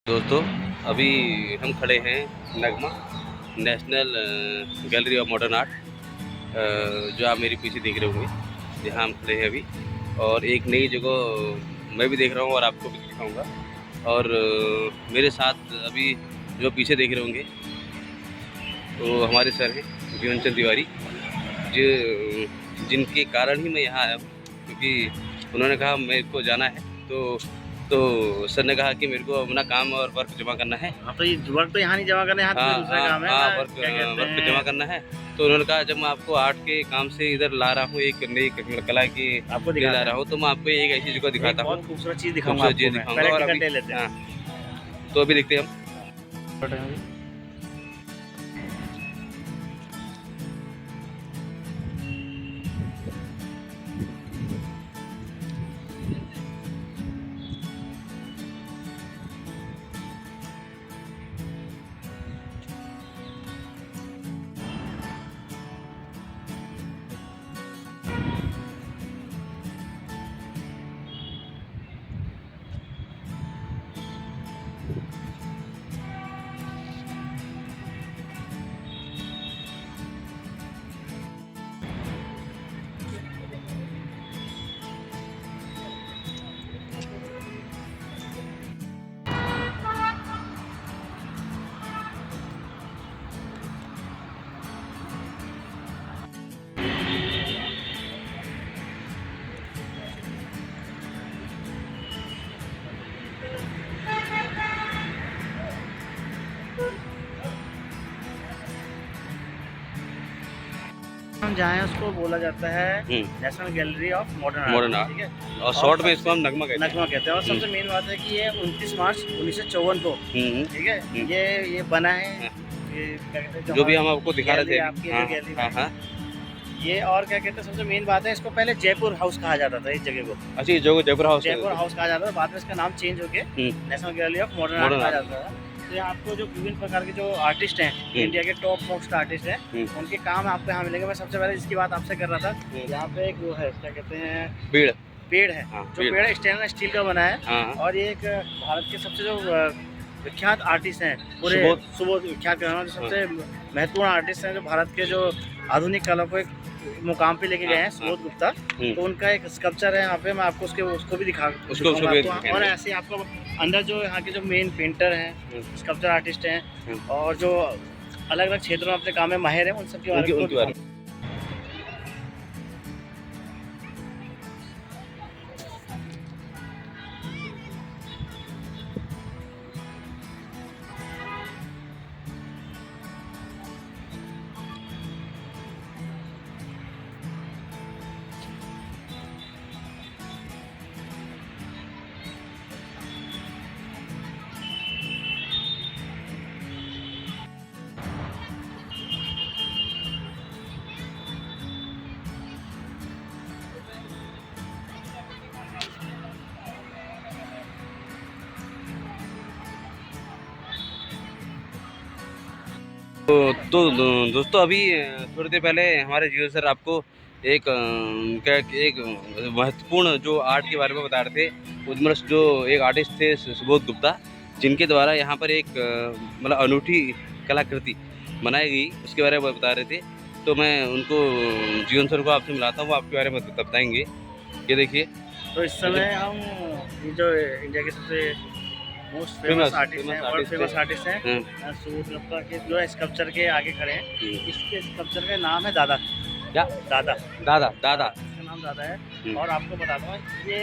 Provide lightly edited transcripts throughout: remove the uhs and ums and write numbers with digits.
दोस्तों अभी हम खड़े हैं Nagma National Gallery of Modern Art, जो आप मेरे पीछे देख रहे होंगे, जहाँ हम खड़े हैं अभी। और एक नई जगह मैं भी देख रहा हूँ और आपको भी दिखाऊंगा। और मेरे साथ अभी जो पीछे देख रहे होंगे तो हमारे सर हैं जीवन चंद तिवारी, जो जिनके कारण ही मैं यहाँ आया हूँ, क्योंकि उन्होंने कहा मेरे को जाना है। तो सर ने कहा कि मेरे को अपना काम और वर्क जमा करना है। हाँ, तो ये वर्क तो यहाँ नहीं जमा करना है, यहाँ दूसरा काम है। हाँ, वर्क जमा करना है। तो उन्होंने कहा जब मैं आपको आर्ट के काम से इधर ला रहा हूँ, एक नई कला की आपको ला रहा हूँ, तो मैं आपको एक ऐसी जगह दिखाता हूँ, बहुत खूबसूरत चीज़ दिखाऊंगा आपको। और अभी तो अभी देखते हैं हम। हम जहाँ उसको बोला जाता है national Gallery of Modern art, ठीक है। और शॉर्ट में इसको हम नगमा कहते हैं। और सबसे मेन बात है कि ये 29 मार्च 1954 को, ठीक है, ये बना है। ये क्या कहते हैं, जो भी हम आपको दिखा रहे थे आपकी गैलरी में। ये और क्या कहते हैं, सबसे मेन बात है, इसको पहले जयपुर हाउस कहा जाता था इस जगह को। अच्छा, ये जगह जयपुर हाउस कहा जाता था। बाद में इसका नाम चेंज होके national Gallery of Modern art कहा जाता था। तो यहाँ आपको जो विभिन्न प्रकार के जो आर्टिस्ट हैं, इंडिया के टॉप मोस्ट आर्टिस्ट हैं, उनके काम आपको यहाँ मिलेंगे। मैं सबसे पहले जिसकी बात आपसे कर रहा था, यहाँ पे एक वो है, क्या कहते हैं, पेड़ है। जो पेड़ स्टेनलेस स्टील का बना है। और ये एक भारत के सबसे जो विख्यात आर्टिस्ट हैं, पूरे सुबोध विख्यात सबसे महत्वपूर्ण आर्टिस्ट हैं, जो भारत के जो आधुनिक कला को एक मुकाम पे लेके गए हैं, सुबोध गुप्ता। तो उनका एक स्कल्पचर है यहाँ पे, मैं आपको उसको भी दिखाऊंगा। और ऐसे आपको अंदर जो यहाँ के जो मेन पेंटर हैं, स्कल्पचर आर्टिस्ट हैं, और जो अलग अलग क्षेत्रों में अपने काम में माहिर हैं, उन सब के बारे में। तो दोस्तों अभी थोड़ी देर पहले हमारे जीवन सर आपको एक महत्वपूर्ण जो आर्ट के बारे में बता रहे थे। उसमें जो एक आर्टिस्ट थे सुबोध गुप्ता, जिनके द्वारा यहाँ पर एक मतलब अनूठी कलाकृति बनाई गई, उसके बारे में बता रहे थे। तो मैं उनको जीवन सर को आपसे मिलाता हूँ, वो आपके बारे में बताएंगे। ये देखिए, तो इस समय हम जो इंडिया के सबसे मोस्ट फेमस आर्टिस्ट हैं, वर्ल्ड फेमस आर्टिस्ट हैं, सुबोध गुप्ता के जो स्कल्पचर के आगे खड़े हैं। इसके स्कल्पचर का नाम है दादा। क्या? दादा। इसका नाम दादा है। और आपको बताता हूँ, ये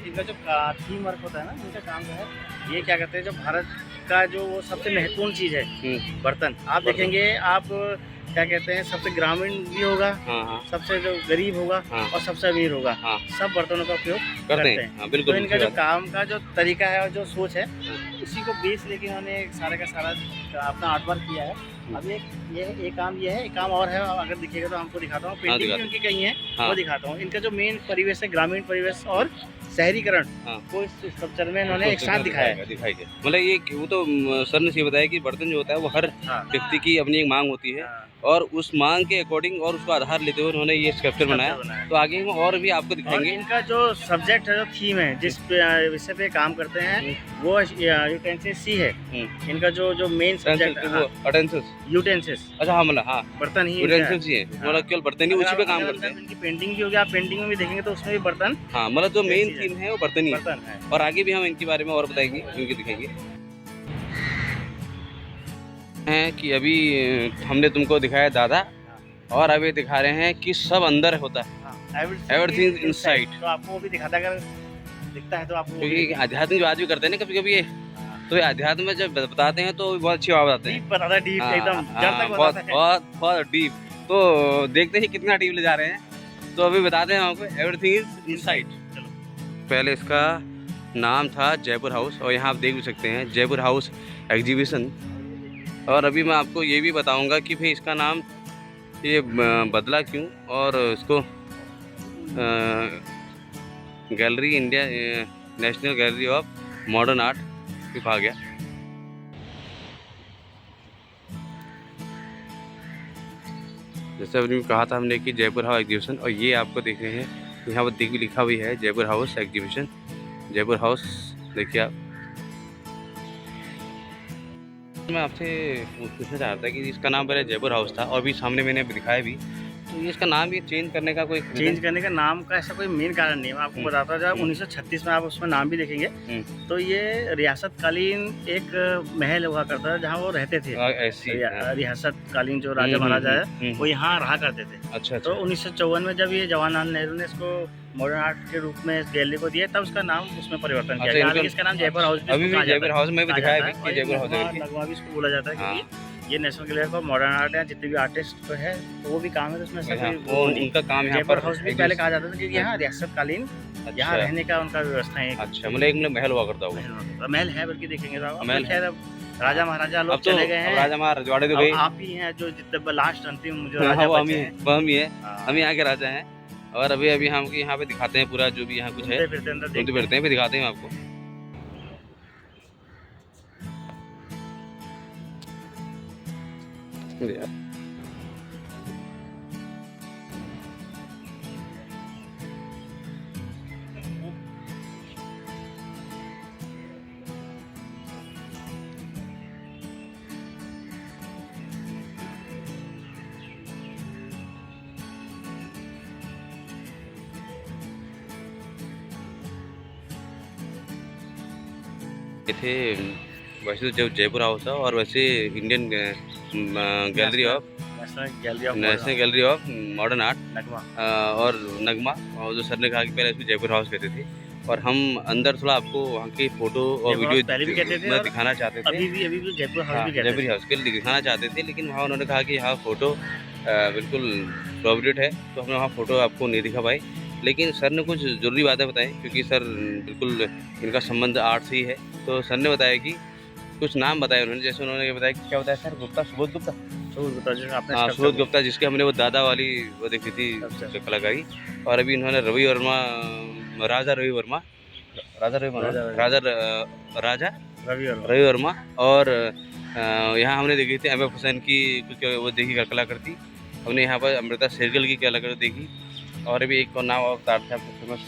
इनका जो थीम वर्क होता है ना, इनका काम जो है, ये क्या कहते हैं, जो भारत का जो वो सबसे महत्वपूर्ण चीज़ है, बर्तन। आप देखेंगे, आप क्या कहते हैं, सबसे ग्रामीण भी होगा, सबसे जो गरीब होगा, और सबसे अमीर होगा, सब बर्तनों का उपयोग करते हैं। बिल्कुल। तो इनका जो काम का जो तरीका है और जो सोच है, उसी को बेस लेके उन्होंने सारा का सारा अपना आर्ट वर्क किया है। अब ये काम ये है, एक काम और है, अगर दिखेगा तो हमको दिखाता हूँ। पेंटिंग उनकी कहीं है, वो दिखाता हूँ। इनका जो मेन परिवेश है, ग्रामीण परिवेश और शहरीकरण को इस स्कल्पचर में इन्होंने एक साथ दिखाया है। मतलब ये वो तो सर ने ये बताया कि बर्तन जो होता है वो हर व्यक्ति की अपनी एक मांग होती है, और उस मांग के अकॉर्डिंग और उसको आधार लेते हुए उन्होंने ये स्कल्पचर बनाया। तो आगे हम और भी आपको और दिखाएंगे। इनका जो सब्जेक्ट है, जो थीम है, जिस विषय पे काम करते हैं, वो यूटेंसिस ही है। इनका जो मेन सब्जेक्ट यूटेंसिस, अच्छा हाँ मतलब हाँ बर्तन ही यूटेंसिल्स ही है, मतलब केवल बर्तन ही उसी पे काम करते हैं। इनकी पेंटिंग भी होगी, आप पेंटिंग में भी देखेंगे तो उसमें भी बर्तन, हाँ मतलब जो मेन थीम है वो बर्तन ही है। बर्तन है। और आगे भी हम इनके बारे में और बताएंगे, इनके दिखाएंगे हैं कि अभी हमने तुमको दिखाया दादा, और अभी दिखा रहे हैं कि सब अंदर होता है, एवरीथिंग इनसाइड। तो आपको वो भी दिखाता है, अगर दिखता है तो आपको, क्योंकि अध्यात्म जो आज भी करते हैं ना कभी कभी ये, तो ये अध्यात्म में जब बताते हैं तो बहुत अच्छी बात बताते हैं, बताता है डीप एकदम, जड़ तक बहुत बताता है। बहुत बहुत डीप। तो देखते हैं कितना डीप ले जा रहे हैं, तो अभी बताते हैं आपको एवरीथिंग इज इनसाइड। पहले इसका नाम था जयपुर हाउस, और यहाँ आप देख भी सकते हैं जयपुर हाउस एग्जीबिशन। और अभी मैं आपको ये भी बताऊंगा कि भाई इसका नाम ये बदला क्यों, और इसको gallery India national Gallery of Modern art क्यों कहा गया। जैसे अभी कहा था हमने कि जयपुर हाउस एग्जीबिशन, और ये आपको देख रहे हैं यहाँ पर देख भी लिखा हुई है Jaipur house exhibition, Jaipur house. देखिए आप, मैं आपसे पूछना चाह रहा था कि इसका नाम पहले जयपुर हाउस था, और भी सामने मैंने दिखाया भी, तो ये इसका नाम ये चेंज करने का कोई चेंज करने का नाम का ऐसा कोई मेन कारण नहीं है। मैं आपको बताता हूँ, जब 1936 में आप उसमें नाम भी देखेंगे, तो ये रियासतकालीन एक महल हुआ करता था जहाँ वो रहते थे। ऐसी रियासतकालीन जो राजा महाराजा है वो यहाँ रहा करते थे। अच्छा। तो 1954 में जब ये जवाहरलाल नेहरू ने इसको मॉडर्न आर्ट के रूप में इस गैलरी को दिया, तब उसका नाम उसमें परिवर्तन किया गया। इसका नाम जयपुर हाउस, अभी भी जयपुर हाउस में भी दिखाया है कि जयपुर हाउस नगमा भी इसको बोला जाता है, क्योंकि ये national gallery for modern art है। जितने भी आर्टिस्ट तो है तो वो भी काम है, तो उसमें से उनका काम यहाँ जयपुर पर हाउस भी पहले कहा जाता था, क्योंकि यहाँ रियासतकालीन यहाँ रहने का उनका व्यवस्था है। अच्छा, मतलब एक महल हुआ करता होगा। महल है, बल्कि देखेंगे तो महल है। राजा महाराजा लोग तो चले गए हैं, राजा महाराजा रजवाड़े तो गए, आप ही हैं जो जितने लास्ट अंतिम जो राजा हम बचे हैं, हम ही है, हम यहाँ के राजा हैं। और अभी हम यहाँ पे दिखाते हैं पूरा जो भी यहाँ कुछ है, घूमते फिरते हैं, फिर दिखाते हैं आपको। थे वैसे तो जब जयपुर हाउस है, और वैसे Indian gallery of National Gallery of Modern Art Nagma, और नगमा, और जो सर ने कहा कि पहले इसको जयपुर हाउस कहते थे। और हम अंदर थोड़ा आपको वहाँ की फोटो और वीडियो पहले भी कहते थे, दिखाना चाहते थे। अभी भी जयपुर हाउस भी जयपुर हाउस के लिए दिखाना चाहते थे, लेकिन वहाँ उन्होंने कहा कि यहाँ फ़ोटो बिल्कुल प्रोहिबिटेड है, तो हमने वहाँ फ़ोटो आपको नहीं दिखा पाए। लेकिन सर ने कुछ ज़रूरी बातें बताई, क्योंकि सर बिल्कुल इनका संबंध आर्ट से ही है। तो सर ने बताया कि कुछ नाम बताए उन्होंने, जैसे उन्होंने ये बताया कि क्या बताया सर, गुप्ता, सुबोध गुप्ता, सुबोध गुप्ता, जिसके हमने वो दादा वाली वो देखी थी कलाकारी। और अभी इन्होंने रवि वर्मा, राजा रवि वर्मा, रवि वर्मा, और यहाँ हमने देखी थी एम एफ हुसैन की कुछ वो देखी कलाकृति, हमने यहाँ पर अमृता शेरगिल की कलाकृति देखी। और अभी एक और नाम अवतार थे आपको फेमस,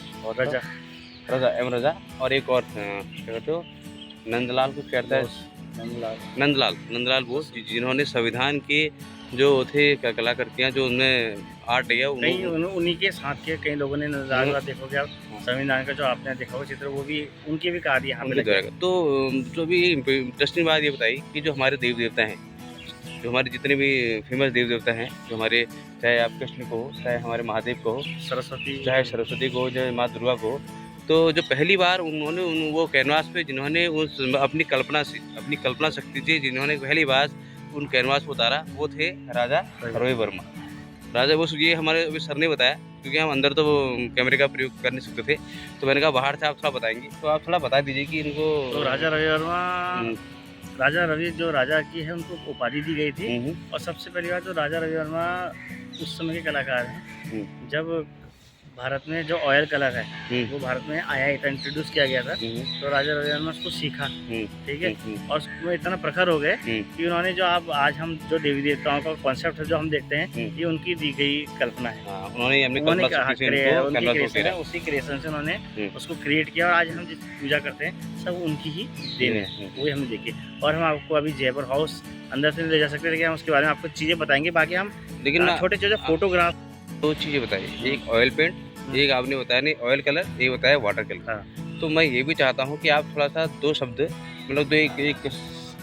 रजा एम रजा, और एक और क्या कहते हो नंदलाल, कुछ कहता है नंदलाल बोस, जिन्होंने संविधान के जो थे कलाकृतियाँ जो उनमें आर्ट है, उन्हीं के साथ के कई लोगों ने देखोगे आप, संविधान का जो आपने देखा हुआ चित्र, वो भी उनकी भी कार्य यहाँ पे लगेगा। तो जो भी इंटरेस्टिंग बात ये बताई कि जो हमारे देव देवता हैं, जो हमारे जितने भी फेमस देव देवता हैं, जो हमारे, चाहे आप कृष्ण को हो, चाहे हमारे महादेव को हो, चाहे सरस्वती को हो, चाहे माँ दुर्गा को हो, तो जो पहली बार उन्होंने वो कैनवास पे जिन्होंने उस अपनी कल्पना शक्ति से जिन्होंने पहली बार उन कैनवास को उतारा, वो थे राजा रवि वर्मा। राजा वो ये हमारे अभी सर ने बताया, क्योंकि हम अंदर तो कैमरे का प्रयोग कर नहीं सकते थे, तो मैंने कहा बाहर से आप थोड़ा बताएंगे, तो आप थोड़ा बता दीजिए कि इनको। तो राजा रवि वर्मा, राजा रवि जो राजा की है उनको उपाधि दी गई थी। और सबसे पहली बार जो राजा रवि वर्मा उस समय के कलाकार हैं, जब भारत में जो ऑयल कलर है वो भारत में आया, इतना इंट्रोड्यूस किया गया था। तो राजा रविदास ने उसको सीखा, ठीक है, और उसमें इतना प्रखर हो गए कि उन्होंने जो अब आज हम जो देवी देवताओं का कॉन्सेप्ट जो हम देखते हैं ये उनकी दी गई कल्पना है। उसी क्रिएशन से उन्होंने उसको क्रिएट किया और आज हम जिस पूजा करते हैं सब उनकी ही देन है, वही हम देखिए। और हम आपको अभी जयपुर हाउस अंदर से ले जा सकते हैं, लेकिन हम उसके बारे में आपको चीज़ें बताएंगे। बाकी हम लेकिन छोटे छोटे फोटोग्राफ, दो चीज़ें बताइए, एक ऑयल पेंट, एक आपने बताया नहीं ऑयल कलर, एक बताया वाटर कलर। तो मैं ये भी चाहता हूँ कि आप थोड़ा सा दो शब्द मतलब दो एक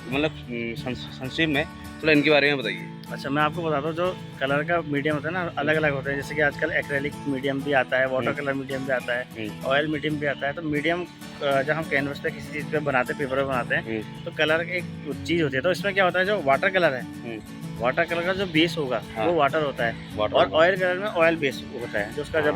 मतलब संक्षेप में थोड़ा इनके बारे में बताइए। अच्छा, मैं आपको बताता हूँ, जो कलर का मीडियम होता है ना अलग अलग होता है। जैसे कि आजकल एक्रेलिक मीडियम भी आता है, वाटर कलर मीडियम भी आता है, ऑयल मीडियम भी आता है। तो मीडियम जब हम कैनवस पे किसी चीज़ पे बनाते हैं, पेपर पे बनाते हैं, तो कलर एक चीज़ होती है। तो इसमें क्या होता है, जो वाटर कलर है, वाटर कलर का जो बेस होगा वो वाटर होता है, और ऑयल कलर में ऑयल बेस होता है। जो उसका जब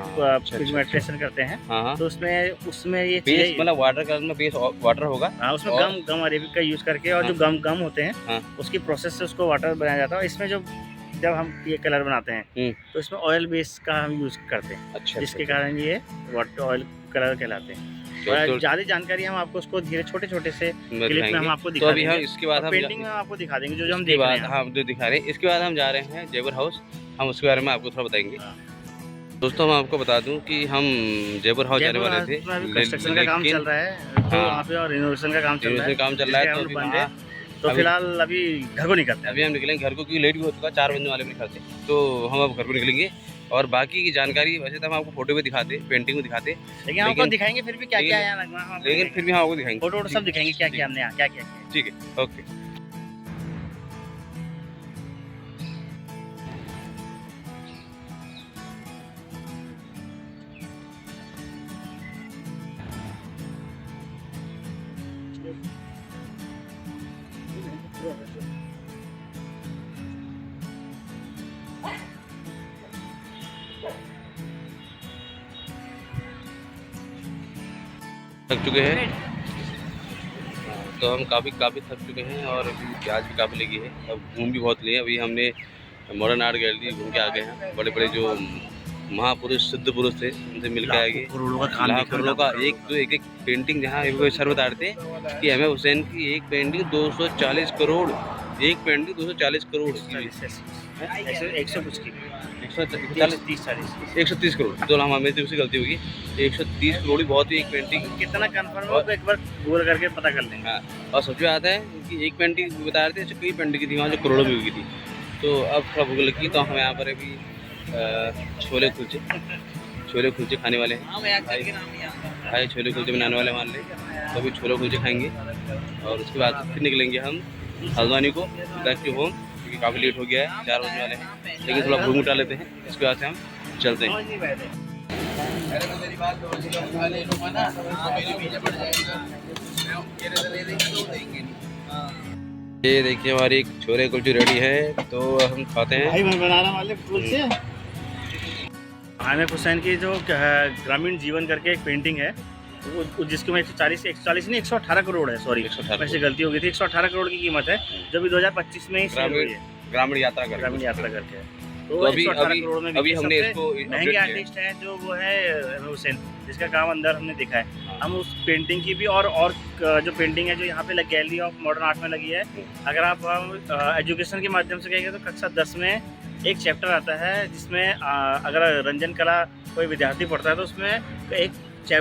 पिगमेंटेशन करते हैं तो उसमें ये चीज़ मतलब वाटर कलर में बेस वाटर होगा। हाँ, उसमें गम अरेबिक का यूज़ करके, और जो गम होते हैं उसकी प्रोसेस से उसको वाटर बनाया जाता है। इसमें जब हम ये कलर बनाते हैं तो इसमें ऑयल बेस का हम यूज़ करते हैं। अच्छा, जिसके कारण ये वाटर ऑयल कलर कहलाते हैं। और ज़्यादा जानकारी हम आपको उसको धीरे छोटे छोटे से क्लिप में हम आपको दिखा देंगे। इसके बाद हम पेंटिंग में आपको दिखा देंगे जो हम देख रहे हैं। हम जो दिखा रहे हैं, इसके बाद हम जा रहे हैं जयपुर हाउस, हम उसके बारे में आपको थोड़ा बताएंगे। दोस्तों, मैं आपको बता दूं कि हम जयपुर हाउस जाने वाले थे, कंस्ट्रक्शन का काम चल रहा है, तो वहाँ पे और रिनोवेशन का काम चल रहा है। तो फिलहाल अभी घर को निकलते हैं। अभी हम निकलेंगे घर को, क्योंकि लेट भी हो चुका, 4 बजने वाले भी घर से, तो हम अब घर को निकलेंगे। और बाकी की जानकारी वैसे तो हम आपको फोटो भी दिखाते, पेंटिंग भी दिखाते, लेकिन आपको दिखाएंगे फिर भी क्या क्या है, लेकिन फिर भी हम आपको दिखाएंगे, फोटो सब दिखाएंगे क्या क्या हमने क्या क्या। ठीक है, ओके। थक चुके हैं, तो हम काफ़ी थक चुके हैं और अभी प्याज भी काफ़ी लगी है। अब घूम भी बहुत लिए। अभी हमने मॉडर्न आर्ट गैलरी घूम के आ गए हैं। बड़े बड़े जो महापुरुष सिद्ध पुरुष थे उनसे मिल के आएंगे। लाख करोड़ों का एक पेंटिंग, जहाँ सर बता रहे थे कि एम.ए. हुसैन की एक पेंटिंग 240 करोड़, एक पेंटिंग 240 करोड़ 130 करोड़। तो हमें तो उसकी गलती होगी, 130 करोड़ बहुत ही एक पेंटिंग। कितना कंफर्म हो तो एक बार गूगल करके पता कर लेंगे। हाँ, और सबसे बात है कि एक पेंटिंग बता रहे थे, कई पेंटिंग की थी वहाँ जो करोड़ों में हुई थी। तो अब थोड़ा भूख लगी, तो हम यहाँ पर अभी छोले कुलचे खाने वाले हैं। भाई छोले कुलचे बनाने वाले मान ले, तो अभी छोले कुलचे खाएंगे और उसके बाद फिर निकलेंगे हम हल्द्वानी को, बैक टू होम, क्योंकि काफ़ी लेट हो गया है, 4 बजने वाले हैं। लेकिन थोड़ा घूम उठा लेते हैं, इसके बाद से हम चलते हैं। ये देखिए हमारी छोले कुलचे रेडी है, तो हम खाते हैं। भाई मैं बना रहा वाले कुलचे। आमिर हुसैन की जो ग्रामीण जीवन करके एक पेंटिंग है, वो जिसकी में 140 नहीं 118 करोड़ है, सॉरी वैसे गलती हो गई थी, 118 करोड़ की कीमत है, जो भी 2025 में ही ग्रामीण यात्रा करके। तो अभी हमने इसको महंगे आर्टिस्ट हैं जो वो है आमिर हुसैन, जिसका काम अंदर हमने देखा है। हम उस पेंटिंग की भी और जो पेंटिंग है जो यहाँ पे गैलरी ऑफ मॉडर्न आर्ट में लगी है, अगर आप एजुकेशन के माध्यम से कहेंगे तो कक्षा 10 में एक चैप्टर आता है, जिसमें अगर रंजन कला कोई विद्यार्थी पढ़ता है तो उसमें एक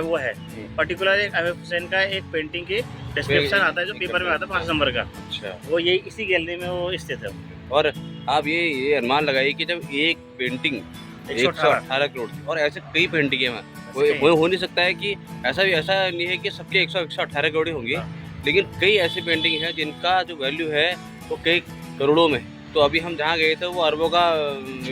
वो है पर्टिकुलर एक आमिर हुसैन का एक पेंटिंग की डिस्क्रिप्शन आता है, जो पेपर में आता है 5 नंबर का। अच्छा, वो यही इसी गैलरी में वो स्थित है। और आप ये अनुमान लगाइए कि जब एक पेंटिंग 118 करोड़, और ऐसे कई पेंटिंग है, वो हो नहीं सकता है कि ऐसा नहीं है कि सबके 118 करोड़ होंगे, लेकिन कई ऐसे पेंटिंग हैं जिनका जो वैल्यू है वो कई करोड़ों में। तो अभी हम जहाँ गए थे वो अरबों का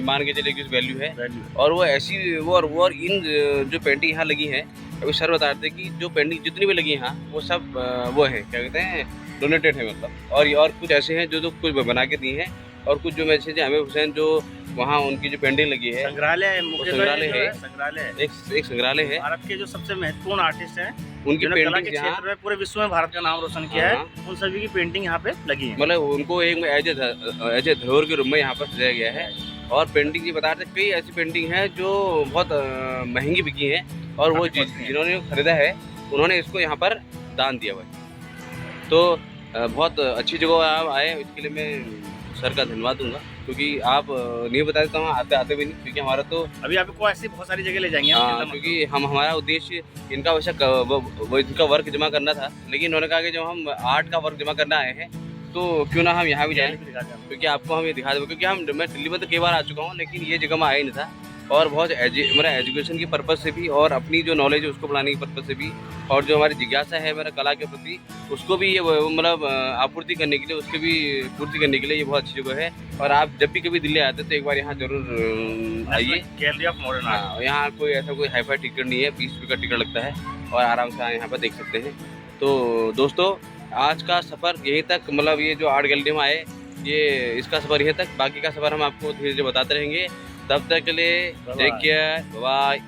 मान के चले की वैल्यू है, और वो ऐसी और इन जो पेंटिंग यहाँ लगी है, अभी सर बता रहे थे कि जो पेंटिंग जितनी भी लगी हैं यहाँ वो सब वो है क्या कहते हैं डोनेटेड है, मतलब। और कुछ ऐसे हैं जो कुछ बना के दिए हैं, और कुछ जो मैसेज है आमिर हुसैन जो वहाँ उनकी जो पेंटिंग लगी है, संग्रहालय है, एक संग्रहालय है। भारत के जो सबसे महत्वपूर्ण आर्टिस्ट हैं, उनकी पेंटिंग के क्षेत्र में पूरे विश्व में भारत का नाम रोशन किया है, उन सभी की पेंटिंग यहाँ पे लगी है। मतलब उनको एक एज ए धरोहर के रूप में यहाँ पर सजाया गया है। और पेंटिंग ये बता रहे थे कई ऐसी पेंटिंग है जो बहुत महंगी बिकी हैं और वो जिन्होंने ख़रीदा है उन्होंने इसको यहाँ पर दान दिया हुआ है। तो बहुत अच्छी जगह आप आए, इसके लिए मैं सर का धन्यवाद दूंगा, क्योंकि आप नहीं बता देता हूँ आते भी नहीं, क्योंकि हमारा तो अभी आपको ऐसी बहुत सारी जगह ले जाएंगे क्योंकि हमारा उद्देश्य इनका वैसा वो इनका वर्क जमा करना था, लेकिन उन्होंने कहा कि जब हम आर्ट का वर्क जमा करना आए हैं तो क्यों ना हम यहाँ भी जाएं, क्योंकि आपको हम ये दिखा दें, क्योंकि मैं दिल्ली में तो कई बार आ चुका हूँ लेकिन ये जगह में आया ही नहीं था। और बहुत मेरा एजुकेशन की पर्पज़ से भी और अपनी जो नॉलेज है उसको बढ़ाने की पर्पज़ से भी, और जो हमारी जिज्ञासा है मेरा कला के प्रति उसको भी ये मतलब आपूर्ति करने के लिए, उसके भी पूर्ति करने के लिए ये बहुत अच्छी जगह है। और आप जब भी कभी दिल्ली आते तो एक बार यहाँ ज़रूर आइए, गैलरी ऑफ मॉडर्न आर्ट। यहाँ कोई ऐसा कोई हाई-फाई टिकट नहीं है, 20 रुपये का टिकट लगता है और आराम से यहाँ पर देख सकते हैं। तो दोस्तों आज का सफ़र यहीं तक, मतलब ये जो आर्ट गैलरी में आए ये इसका सफ़र यहीं तक, बाकी का सफ़र हम आपको धीरे धीरे बताते रहेंगे। तब तक के लिए टेक केयर, बाय।